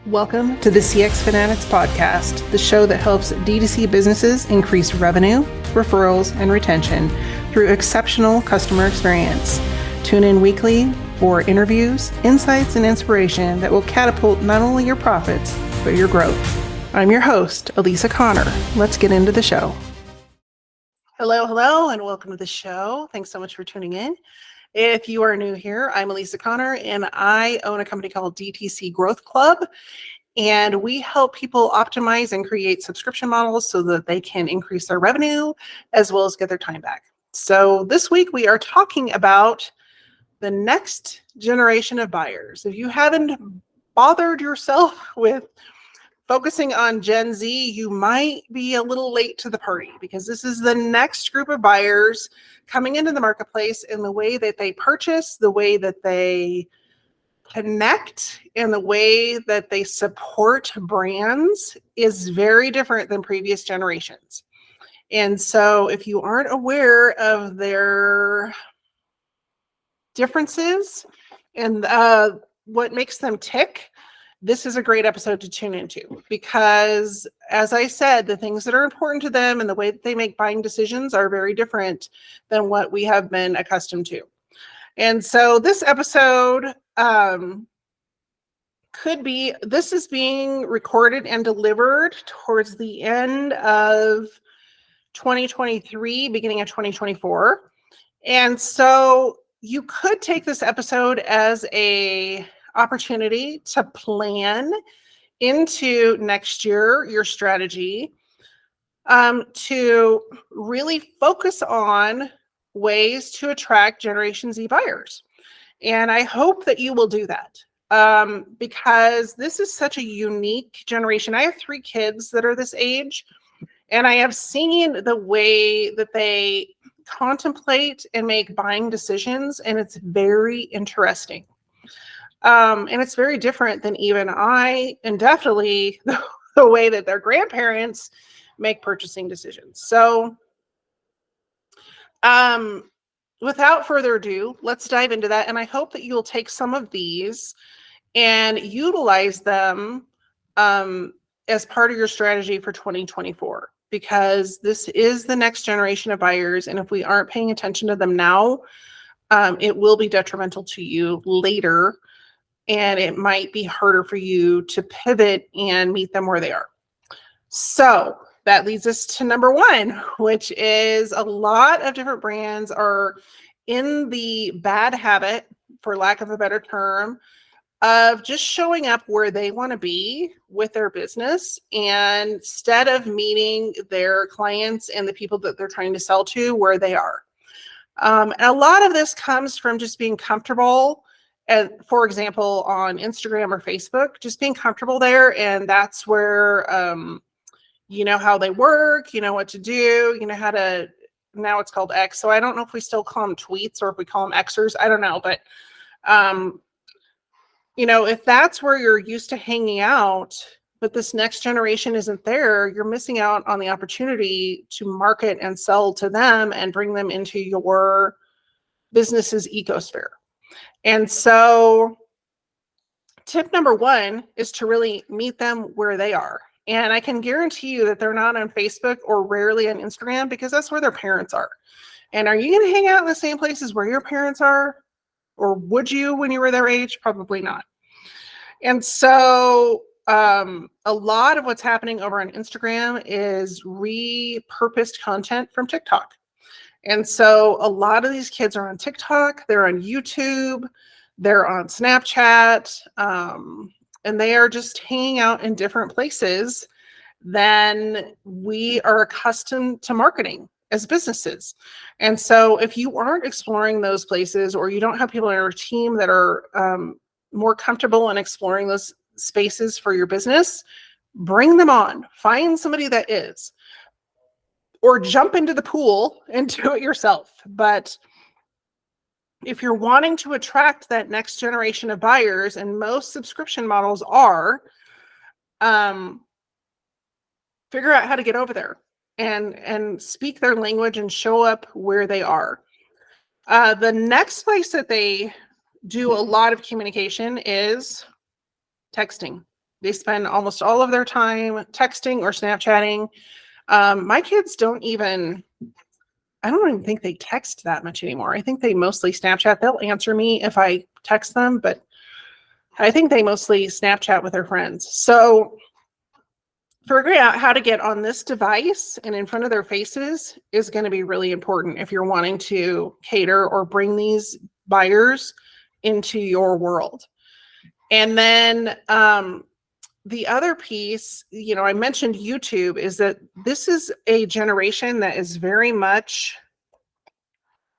Welcome to the CX Fanatics podcast, the show that helps D2C businesses increase revenue, referrals, and retention through exceptional customer experience. Tune in weekly for interviews, insights, and inspiration that will catapult not only your profits, but your growth. I'm your host, Elisa Connor. Let's get into the show. Hello, and welcome to the show. Thanks so much for tuning in. If you are new here, I'm Elisa Connor, and I own a company called DTC Growth Club, and we help people optimize and create subscription models so that they can increase their revenue as well as get their time back. So this week we are talking about the next generation of buyers. If you haven't bothered yourself with focusing on Gen Z, you might be a little late to the party because this is the next group of buyers coming into the marketplace, and the way that they purchase, the way that they connect, and the way that they support brands is very different than previous generations. And so if you aren't aware of their differences and what makes them tick, this is a great episode to tune into because, as I said, the things that are important to them and the way that they make buying decisions are very different than what we have been accustomed to. And so this episode this is being recorded and delivered towards the end of 2023, beginning of 2024. And so you could take this episode as a opportunity to plan into next year your strategy, to really focus on ways to attract Generation Z buyers. And I hope that you will do that, because this is such a unique generation. I have 3 kids that are this age, and I have seen the way that they contemplate and make buying decisions, and it's very interesting. And it's very different than even I, and definitely the way that their grandparents make purchasing decisions. So without further ado, let's dive into that. And I hope that you'll take some of these and utilize them as part of your strategy for 2024, because this is the next generation of buyers. And if we aren't paying attention to them now, it will be detrimental to you later. And it might be harder for you to pivot and meet them where they are. So that leads us to number 1, which is a lot of different brands are in the bad habit, for lack of a better term, of just showing up where they want to be with their business, and instead of meeting their clients and the people that they're trying to sell to where they are. And a lot of this comes from just being comfortable. And for example, on Instagram or Facebook, just being comfortable there. And that's where, you know how they work, you know what to do, you know how to, now it's called X. So I don't know if we still call them tweets or if we call them Xers. I don't know. But, you know, if that's where you're used to hanging out, but this next generation isn't there, you're missing out on the opportunity to market and sell to them and bring them into your business's ecosphere. And so tip number 1 is to really meet them where they are. And I can guarantee you that they're not on Facebook or rarely on Instagram, because that's where their parents are. And are you going to hang out in the same places where your parents are? Or would you when you were their age? Probably not. And so a lot of what's happening over on Instagram is repurposed content from TikTok. And so a lot of these kids are on TikTok, they're on YouTube, they're on Snapchat, and they are just hanging out in different places than we are accustomed to marketing as businesses. And so if you aren't exploring those places, or you don't have people in your team that are more comfortable in exploring those spaces for your business, bring them on. Find somebody that is. Or jump into the pool and do it yourself. But if you're wanting to attract that next generation of buyers, and most subscription models are, figure out how to get over there and speak their language and show up where they are. The next place that they do a lot of communication is texting. They spend almost all of their time texting or Snapchatting. My kids don't even, I don't even think they text that much anymore. I think they mostly Snapchat. They'll answer me if I text them, but I think they mostly Snapchat with their friends. So figuring out how to get on this device and in front of their faces is going to be really important if you're wanting to cater or bring these buyers into your world. And then the other piece, I mentioned YouTube, is that this is a generation that is very much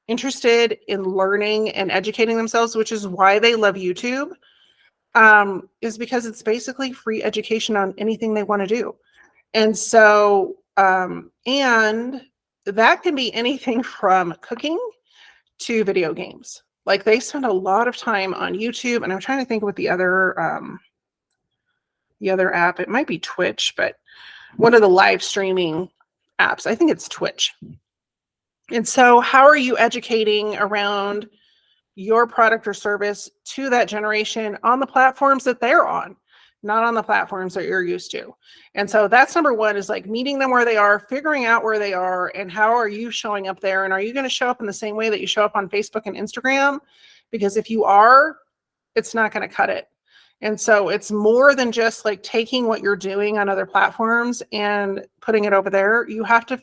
interested in learning and educating themselves, which is why they love YouTube, is because it's basically free education on anything they want to do. And so, and that can be anything from cooking to video games. Like they spend a lot of time on YouTube, and I'm trying to think what the other app, it might be Twitch, but one of the live streaming apps, I think it's Twitch. And so how are you educating around your product or service to that generation on the platforms that they're on, not on the platforms that you're used to? And so that's number one, is like meeting them where they are, figuring out where they are, and how are you showing up there? And are you going to show up in the same way that you show up on Facebook and Instagram? Because if you are, it's not going to cut it. And so it's more than just like taking what you're doing on other platforms and putting it over there. You have to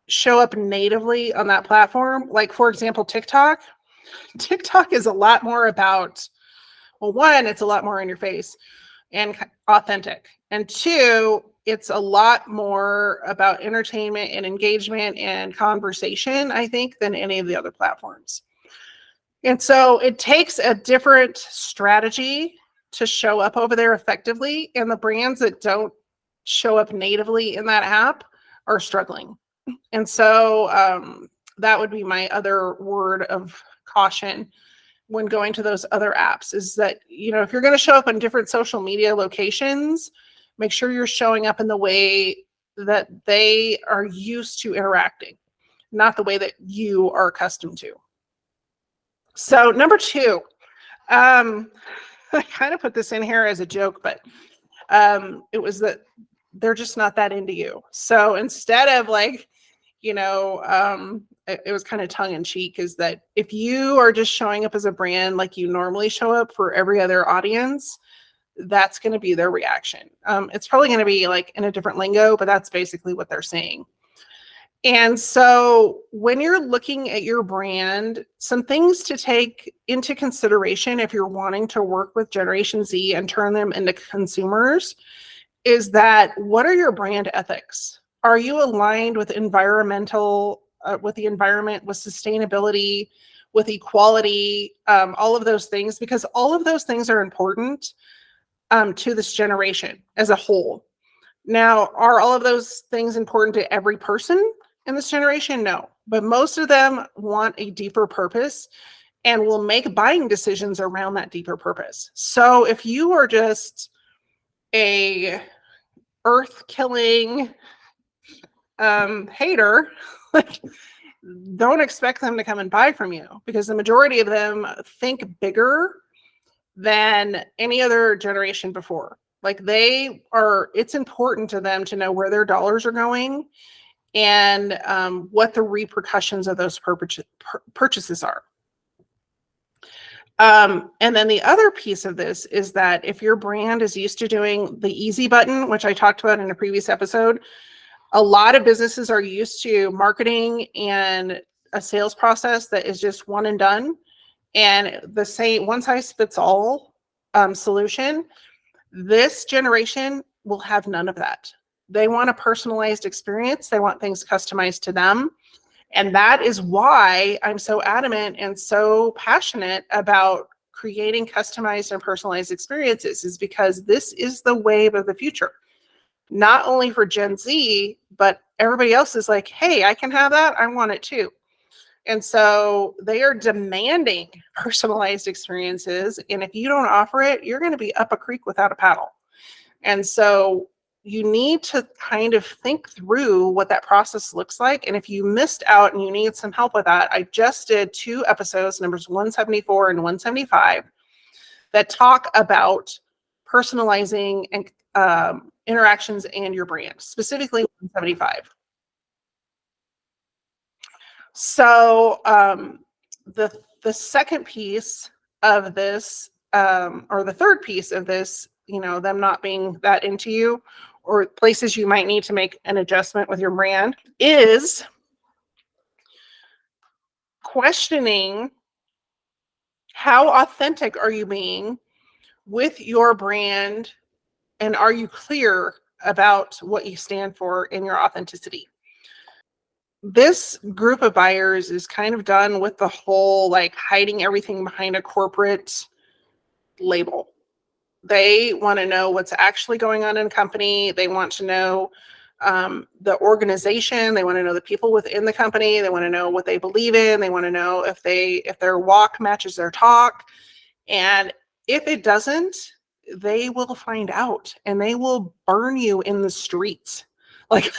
show up natively on that platform. Like, for example, TikTok. TikTok is a lot more about, well, one, it's a lot more in your face and authentic. And two, it's a lot more about entertainment and engagement and conversation, I think, than any of the other platforms. And so it takes a different strategy to show up over there effectively. And the brands that don't show up natively in that app are struggling. And so that would be my other word of caution when going to those other apps, is that, if you're going to show up on different social media locations, make sure you're showing up in the way that they are used to interacting, not the way that you are accustomed to. So number two, I kind of put this in here as a joke, but it was that they're just not that into you. So instead of like, it was kind of tongue in cheek, is that if you are just showing up as a brand like you normally show up for every other audience, that's going to be their reaction. It's probably going to be like in a different lingo, but that's basically what they're saying. And so when you're looking at your brand, some things to take into consideration if you're wanting to work with Generation Z and turn them into consumers is that, what are your brand ethics? Are you aligned with with the environment, with sustainability, with equality, all of those things? Because all of those things are important to this generation as a whole. Now, are all of those things important to every person in this generation? No, but most of them want a deeper purpose and will make buying decisions around that deeper purpose. So if you are just a earth-killing hater, like, don't expect them to come and buy from you, because the majority of them think bigger than any other generation before. Like, it's important to them to know where their dollars are going and what the repercussions of those purchases are. And then the other piece of this is that if your brand is used to doing the easy button, which I talked about in a previous episode, a lot of businesses are used to marketing and a sales process that is just one and done, and the same one size fits all solution. This generation will have none of that. They want a personalized experience. They want things customized to them. And that is why I'm so adamant and so passionate about creating customized and personalized experiences, is because this is the wave of the future. Not only for Gen Z, but everybody else is like, hey, I can have that. I want it too. And so they are demanding personalized experiences. And if you don't offer it, you're going to be up a creek without a paddle. And so you need to kind of think through what that process looks like. And if you missed out and you need some help with that, I just did 2 episodes, numbers 174 and 175, that talk about personalizing and interactions and your brand, specifically 175. So the second piece of this, or the third piece of this, them not being that into you, or places you might need to make an adjustment with your brand, is questioning how authentic are you being with your brand, and are you clear about what you stand for in your authenticity? This group of buyers is kind of done with the whole like hiding everything behind a corporate label. They want to know what's actually going on in a company. They want to know the organization. They want to know the people within the company. They want to know what they believe in. They want to know if their walk matches their talk. And if it doesn't, they will find out and they will burn you in the streets. Like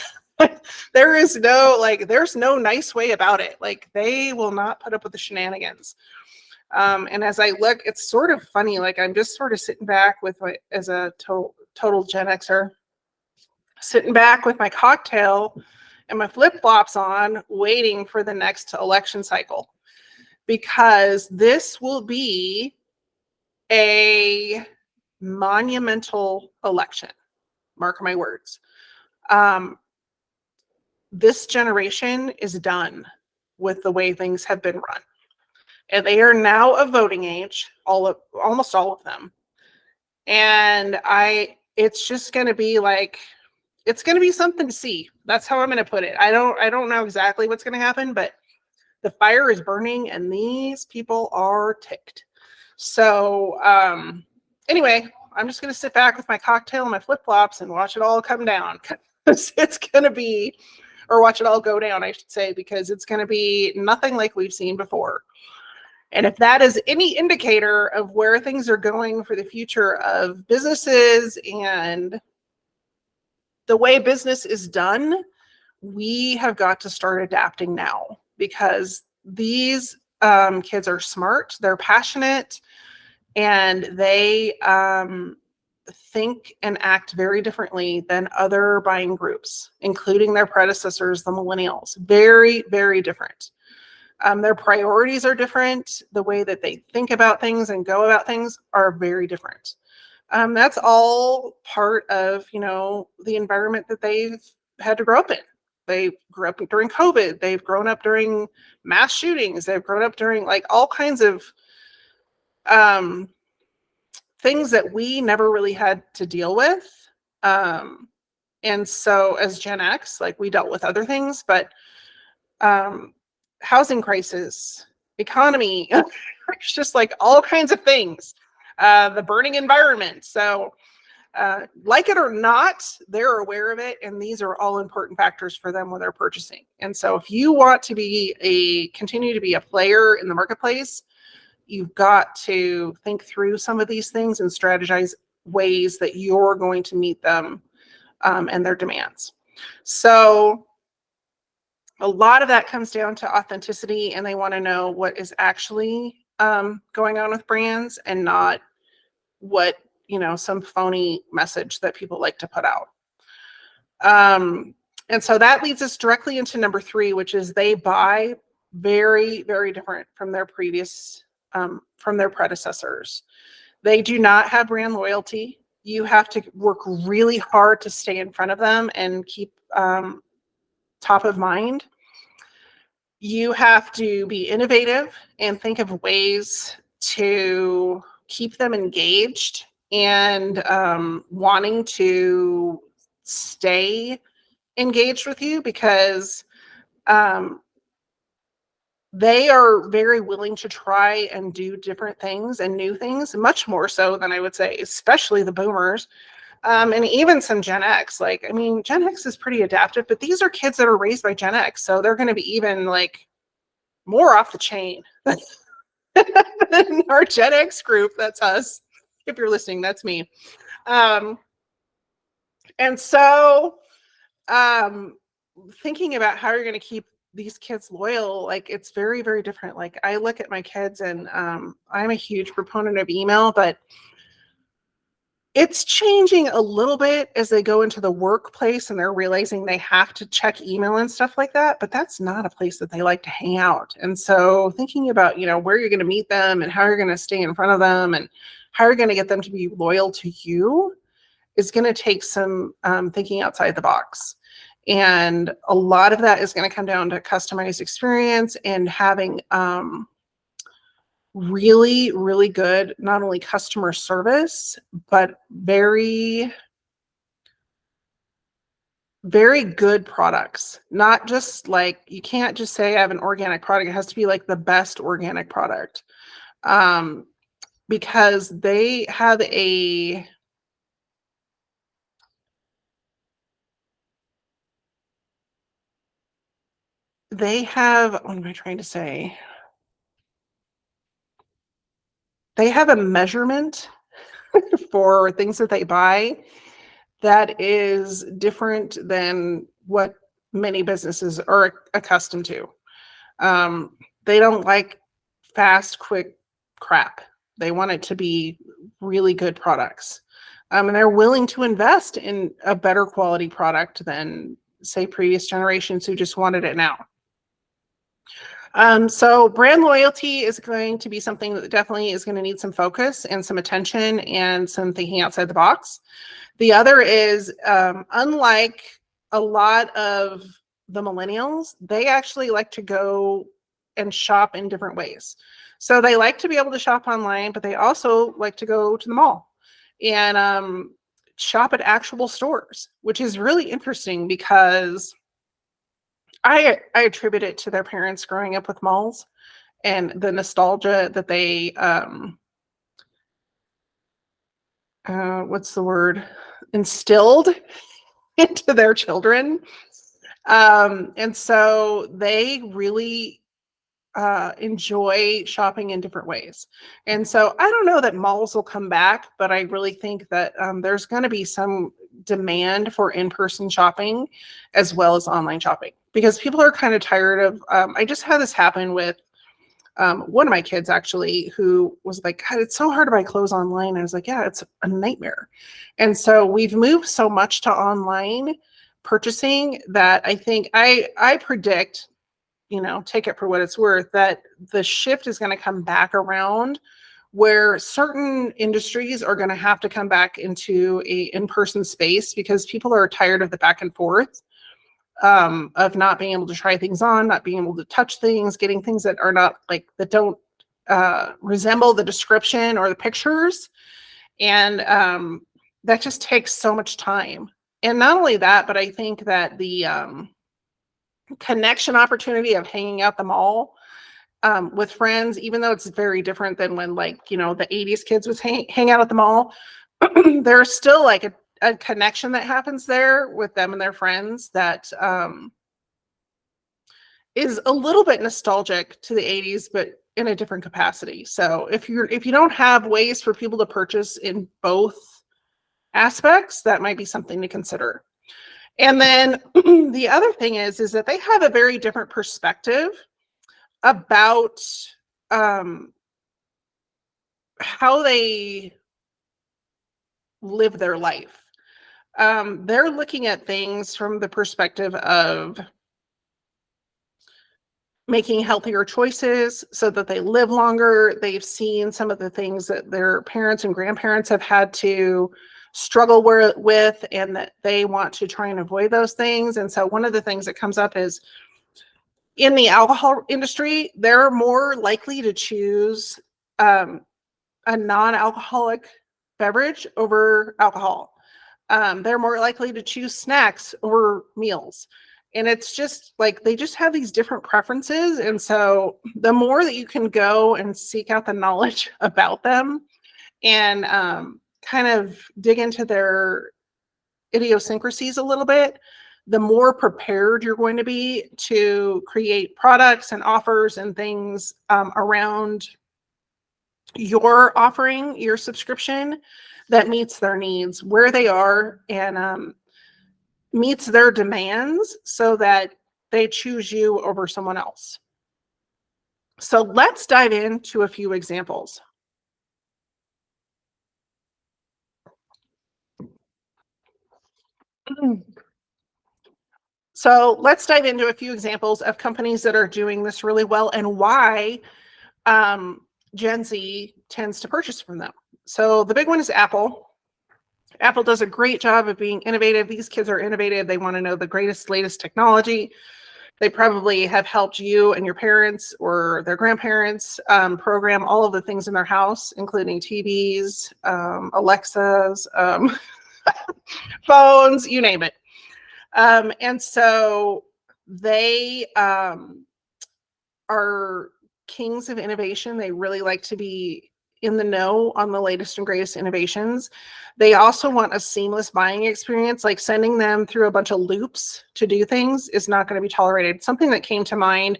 there's no nice way about it. Like they will not put up with the shenanigans. And as I look, it's sort of funny. Like I'm just sort of sitting back as a total Gen Xer, sitting back with my cocktail and my flip flops on, waiting for the next election cycle, because this will be a monumental election. Mark my words. This generation is done with the way things have been run. And they are now of voting age, almost all of them. And it's just going to be like, it's going to be something to see. That's how I'm going to put it. I don't know exactly what's going to happen, but the fire is burning and these people are ticked. So anyway, I'm just going to sit back with my cocktail and my flip-flops and watch it all come down. It's going to be, or watch it all go down, I should say, because it's going to be nothing like we've seen before. And if that is any indicator of where things are going for the future of businesses and the way business is done, we have got to start adapting now, because these kids are smart, they're passionate, and they think and act very differently than other buying groups, including their predecessors, the millennials. Very, very different. Their priorities are different. The way that they think about things and go about things are very different. That's all part of, the environment that they've had to grow up in. They grew up during COVID. They've grown up during mass shootings. They've grown up during like all kinds of things that we never really had to deal with. And so as Gen X, like we dealt with other things, but housing crisis, economy, it's just like all kinds of things, the burning environment. So like it or not, they're aware of it. And these are all important factors for them when they're purchasing. And so if you want to continue to be a player in the marketplace, you've got to think through some of these things and strategize ways that you're going to meet them and their demands. So a lot of that comes down to authenticity, and they want to know what is actually going on with brands and not what, some phony message that people like to put out. And so that leads us directly into number 3, which is they buy very, very different from their from their predecessors. They do not have brand loyalty. You have to work really hard to stay in front of them and keep top of mind. You have to be innovative and think of ways to keep them engaged and wanting to stay engaged with you, because they are very willing to try and do different things and new things, much more so than I would say, especially the boomers. And even some Gen X. Gen X is pretty adaptive, but these are kids that are raised by Gen X, so they're going to be even like more off the chain than our Gen X group. That's us. If you're listening, that's me. And so thinking about how you're going to keep these kids loyal, like it's very, very different. Like I look at my kids and I'm a huge proponent of email, but It's changing a little bit as they go into the workplace and they're realizing they have to check email and stuff like that, but that's not a place that they like to hang out. And so thinking about, where you're going to meet them and how you're going to stay in front of them and how you're going to get them to be loyal to you is going to take some thinking outside the box. And a lot of that is going to come down to customized experience and having really, really good, not only customer service, but very, very good products. Not just like, you can't just say I have an organic product. It has to be like the best organic product. Because they have what am I trying to say? They have a measurement for things that they buy that is different than what many businesses are accustomed to. They don't like fast, quick crap. They want it to be really good products. And they're willing to invest in a better quality product than, say, previous generations who just wanted it now. So brand loyalty is going to be something that definitely is going to need some focus and some attention and some thinking outside the box. The other is, unlike a lot of the millennials, they actually like to go and shop in different ways. So they like to be able to shop online, but they also like to go to the mall and shop at actual stores, which is really interesting because I attribute it to their parents growing up with malls and the nostalgia that they what's the word, instilled into their children. And so they really enjoy shopping in different ways. And so I don't know that malls will come back, but I really think that there's going to be some demand for in-person shopping as well as online shopping because people are kind of tired of, I just had this happen with one of my kids actually, who was like, God, it's so hard to buy clothes online. And I was like, yeah, it's a nightmare. And so we've moved so much to online purchasing that I think I predict, take it for what it's worth, that the shift is going to come back around where certain industries are going to have to come back into a in-person space because people are tired of the back and forth of not being able to try things on, not being able to touch things, getting things that are not like, that don't resemble the description or the pictures. And that just takes so much time. And not only that, but I think that the connection opportunity of hanging out the mall with friends, even though it's very different than when, like, the 80s kids would hang out at the mall, there's still like a connection that happens there with them and their friends that is a little bit nostalgic to the 80s, but in a different capacity. So if you don't have ways for people to purchase in both aspects, that might be something to consider. And then the other thing is that they have a very different perspective about how they live their life. They're looking at things from the perspective of making healthier choices so that they live longer. They've seen some of the things that their parents and grandparents have had to struggle with, and that they want to try and avoid those things. And so one of the things that comes up is in the alcohol industry, they're more likely to choose a non-alcoholic beverage over alcohol. They're more likely to choose snacks over meals. And it's just like, they just have these different preferences. And so the more that you can go and seek out the knowledge about them and kind of dig into their idiosyncrasies a little bit, the more prepared you're going to be to create products and offers and things around your offering, your subscription, that meets their needs where they are and meets their demands so that they choose you over someone else. So let's dive into a few examples. So let's dive into a few examples of companies that are doing this really well and why Gen Z tends to purchase from them. So the big one is Apple. Apple does a great job of being innovative. These kids are innovative. They want to know the greatest, latest technology. They probably have helped you and your parents or their grandparents program all of the things in their house, including TVs, Alexas, phones, you name it. And so they are kings of innovation. They really like to be in the know on the latest and greatest innovations. They also want a seamless buying experience, like sending them through a bunch of loops to do things is not going to be tolerated. Something that came to mind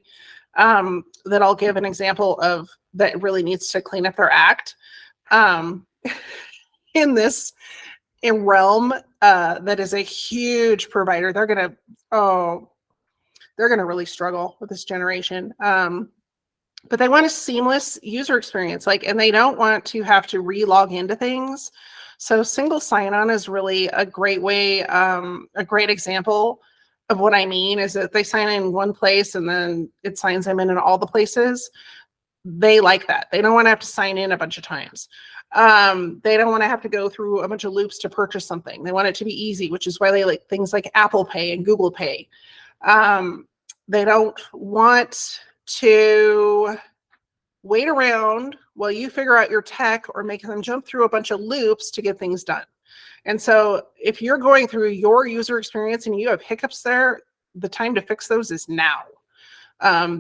that I'll give an example of that really needs to clean up their act in this realm that is a huge provider. They're going to really struggle with this generation. But they want a seamless user experience, and they don't want to have to re-log into things. So single sign-on is really a great way, a great example of what I mean is that they sign in one place and then it signs them in all the places. They like that. They don't want to have to sign in a bunch of times. They don't want to have to go through a bunch of loops to purchase something. They want it to be easy, which is why they like things like Apple Pay and Google Pay. They don't want to wait around while you figure out your tech or make them jump through a bunch of loops to get things done. And so if you're going through your user experience and you have hiccups there, the time to fix those is now.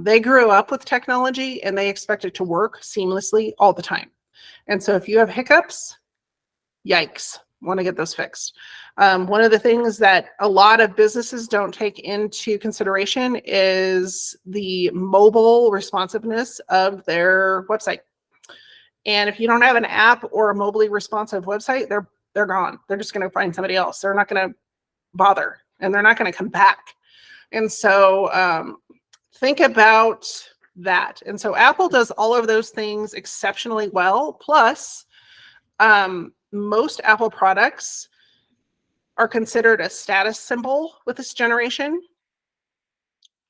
They grew up with technology and they expect it to work seamlessly all the time. And so if you have hiccups, yikes, want to get those fixed. One of the things that a lot of businesses don't take into consideration is the mobile responsiveness of their website. And if you don't have an app or a mobilely responsive website, they're gone. They're just going to find somebody else. They're not going to bother and they're not going to come back. And so think about that. And so Apple does all of those things exceptionally well. Plus, most Apple products are considered a status symbol with this generation,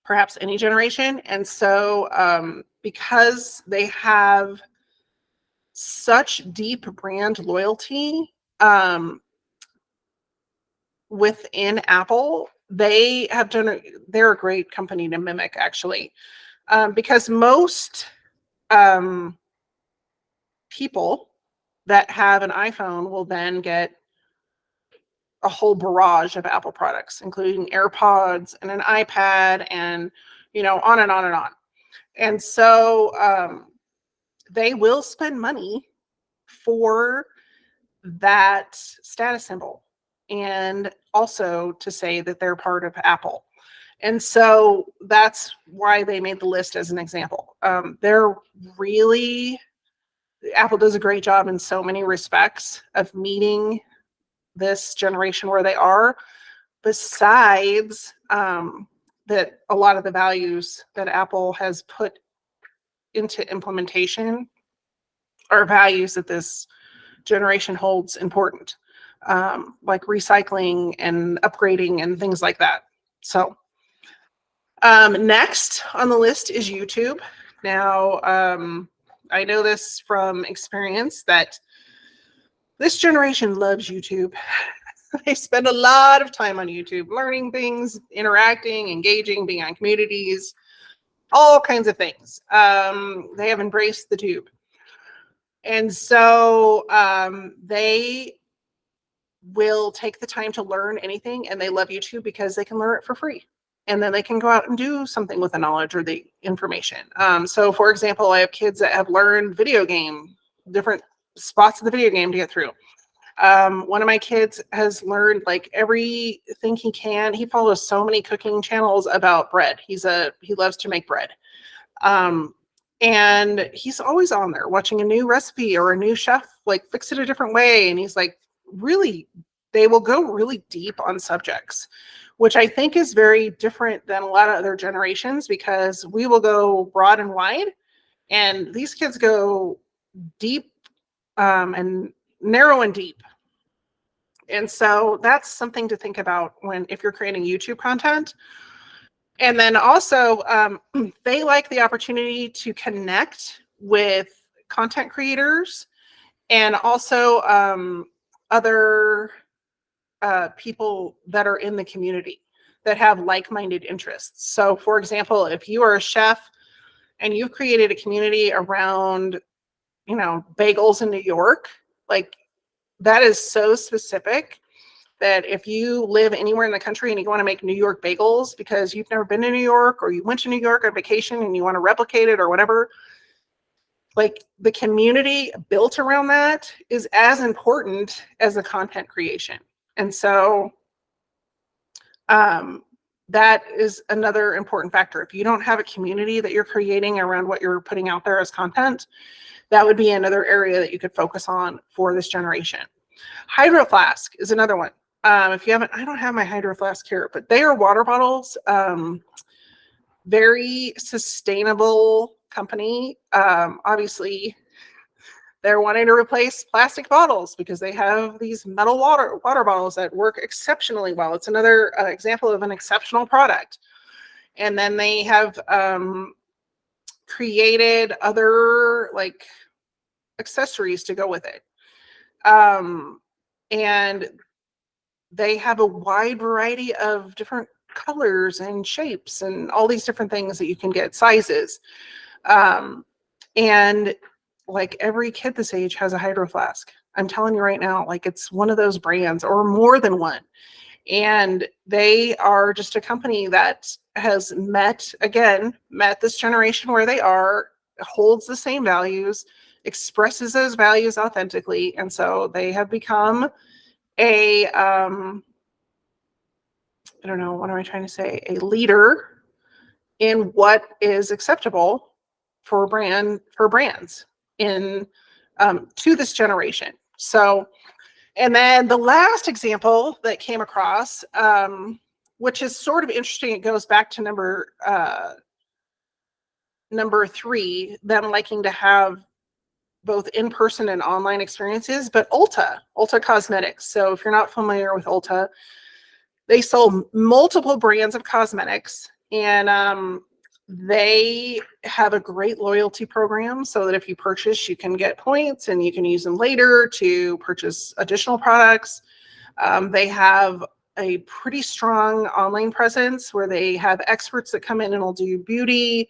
perhaps any generation. And so because they have such deep brand loyalty within Apple, they're a great company to mimic, actually, because most people that have an iPhone will then get a whole barrage of Apple products, including AirPods and an iPad and, on and on and on. And so they will spend money for that status symbol and also to say that they're part of Apple. And so that's why they made the list as an example. Apple does a great job in so many respects of meeting this generation where they are, besides that a lot of the values that Apple has put into implementation are values that this generation holds important, like recycling and upgrading and things like that. So next on the list is YouTube. Now, I know this from experience that this generation loves YouTube. They spend a lot of time on YouTube, learning things, interacting, engaging, being on communities, all kinds of things. They have embraced the tube. And so they will take the time to learn anything, and they love YouTube because they can learn it for free. And then they can go out and do something with the knowledge or the information. So for example, I have kids that have learned different spots of the video game to get through. One of my kids has learned like everything he can. He follows so many cooking channels about bread. He loves to make bread. And he's always on there watching a new recipe or a new chef, like fix it a different way. And he's like, really, they will go really deep on subjects, which I think is very different than a lot of other generations, because we will go broad and wide and these kids go deep and narrow and deep. And so that's something to think about if you're creating YouTube content. And then also, they like the opportunity to connect with content creators and also other people that are in the community that have like-minded interests. So, for example, if you are a chef and you've created a community around, bagels in New York, like that is so specific that if you live anywhere in the country and you want to make New York bagels because you've never been to New York or you went to New York on vacation and you want to replicate it or whatever, like the community built around that is as important as the content creation. And so that is another important factor. If you don't have a community that you're creating around what you're putting out there as content, that would be another area that you could focus on for this generation. Hydro Flask is another one. If you haven't, I don't have my Hydro Flask here, but they are water bottles. Very sustainable company. Obviously, they're wanting to replace plastic bottles because they have these metal water bottles that work exceptionally well. It's another example of an exceptional product. And then they have created other like accessories to go with it. And they have a wide variety of different colors and shapes and all these different things that you can get, sizes. And like every kid this age has a Hydro Flask. I'm telling you right now, like it's one of those brands or more than one. And they are just a company that has met this generation where they are, holds the same values, expresses those values authentically. And so they have become a, I don't know, what am I trying to say? A leader in what is acceptable for brands in to this generation. So, and then the last example that came across, which is sort of interesting, it goes back to number 3, them liking to have both in-person and online experiences, but Ulta Cosmetics. So if you're not familiar with Ulta, they sell multiple brands of cosmetics, and they have a great loyalty program so that if you purchase, you can get points and you can use them later to purchase additional products. They have a pretty strong online presence where they have experts that come in and will do beauty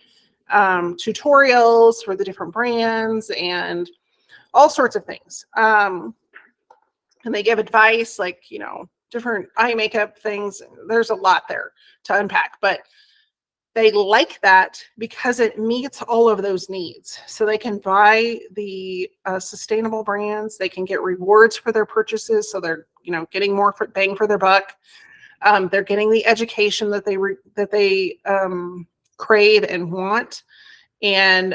tutorials for the different brands and all sorts of things. And they give advice like, different eye makeup things. There's a lot there to unpack, but they like that because it meets all of those needs. So they can buy the sustainable brands. They can get rewards for their purchases. So they're, getting more bang for their buck. They're getting the education that they crave and want. And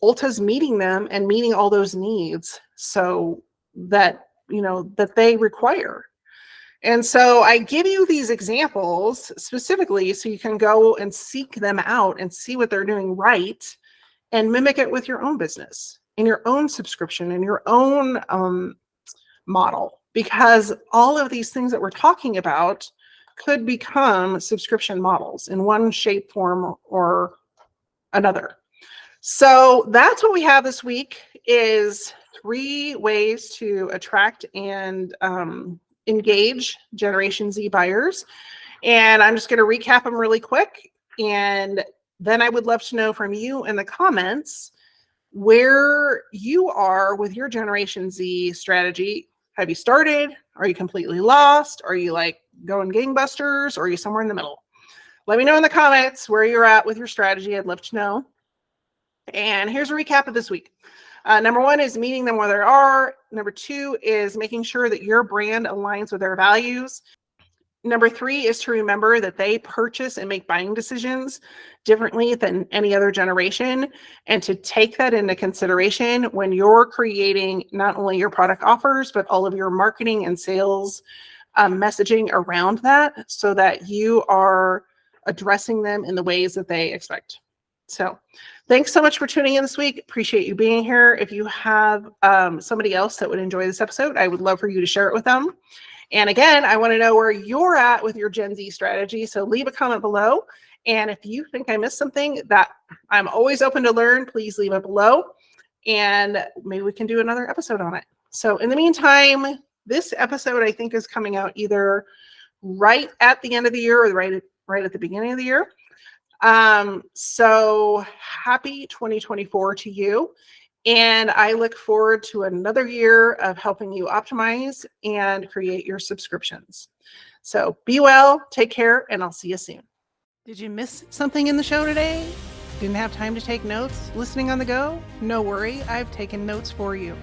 Ulta's meeting them and meeting all those needs so that, that they require. And so I give you these examples specifically so you can go and seek them out and see what they're doing right and mimic it with your own business, in your own subscription, in your own model, because all of these things that we're talking about could become subscription models in one shape, form, or another. So that's what we have this week is 3 ways to attract and engage Generation Z buyers. And I'm just going to recap them really quick. And then I would love to know from you in the comments where you are with your Generation Z strategy. Have you started? Are you completely lost? Are you like going gangbusters? Or are you somewhere in the middle? Let me know in the comments where you're at with your strategy. I'd love to know. And here's a recap of this week. Number 1 is meeting them where they are. Number 2 is making sure that your brand aligns with their values. Number 3 is to remember that they purchase and make buying decisions differently than any other generation, and to take that into consideration when you're creating not only your product offers, but all of your marketing and sales messaging around that so that you are addressing them in the ways that they expect. So thanks so much for tuning in this week. Appreciate you being here. If you have somebody else that would enjoy this episode, I would love for you to share it with them. And again, I want to know where you're at with your Gen Z strategy. So leave a comment below. And if you think I missed something that I'm always open to learn, please leave it below. And maybe we can do another episode on it. So in the meantime, this episode, I think, is coming out either right at the end of the year or right at the beginning of the year. So happy 2024 to you. And I look forward to another year of helping you optimize and create your subscriptions. So be well, take care, and I'll see you soon. Did you miss something in the show today? Didn't have time to take notes? Listening on the go? No worry, I've taken notes for you.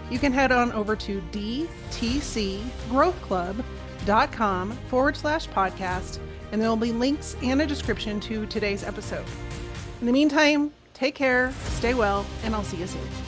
You can head on over to dtcgrowthclub.com/podcast, and there will be links and a description to today's episode. In the meantime, take care, stay well, and I'll see you soon.